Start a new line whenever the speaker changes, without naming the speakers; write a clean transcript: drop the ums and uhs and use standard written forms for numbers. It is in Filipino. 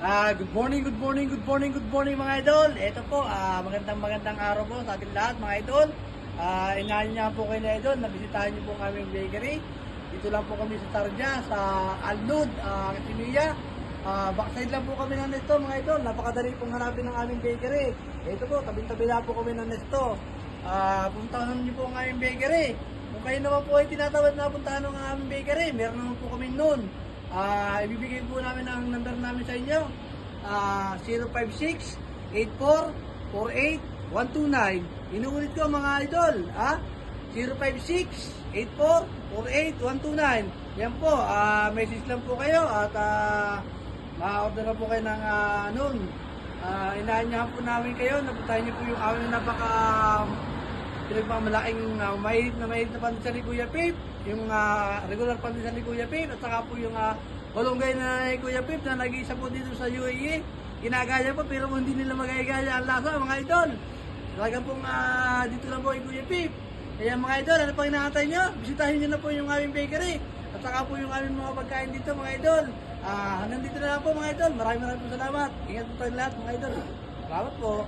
Good morning, good morning, good morning, good morning mga idol. Ito po, magandang araw po sa ating lahat mga idol. Inahin niya po kayo na idol, nabisitahan niyo po ang aming bakery. Dito lang po kami sa Tarja, sa Alnud, Katinuya. Backside lang po kami ng Nesto mga idol. Napakadali pong hanapin ng aming bakery. Ito po, tabi-tabi lang po kami ng Nesto. Puntahan niyo po ang aming bakery. Kung kayo naman po ay tinatawad na puntahan ng aming bakery, meron naman po kami noon. Ibibigay po namin ang number namin sa inyo. 056-8448-129. Inuulit ko mga idol. 056-8448-129. Yan po, message lang po kayo at ma-order na po kayo ng noon. Inaanyahan po namin kayo. Napuntahan niyo po yung aming pinagmamalaking mahigit na pandesal ni Kuya Pip, yung regular pandesal ni Kuya Pip, at saka po yung balonggay na ni Kuya Pip na nag-iisa po dito sa UAE. Ginagaya po pero hindi nila magagaya ang lasa mga idol. Talagang pong dito lang po kay Kuya Pip. Kaya mga idol, ano pang inaantay nyo? Bisitahin nyo na po yung aming bakery at saka po yung aming mga pagkain dito mga idol. Hanggang dito na lang po mga idol. Maraming po salamat. Ingat po tayong lahat mga idol. Salamat po.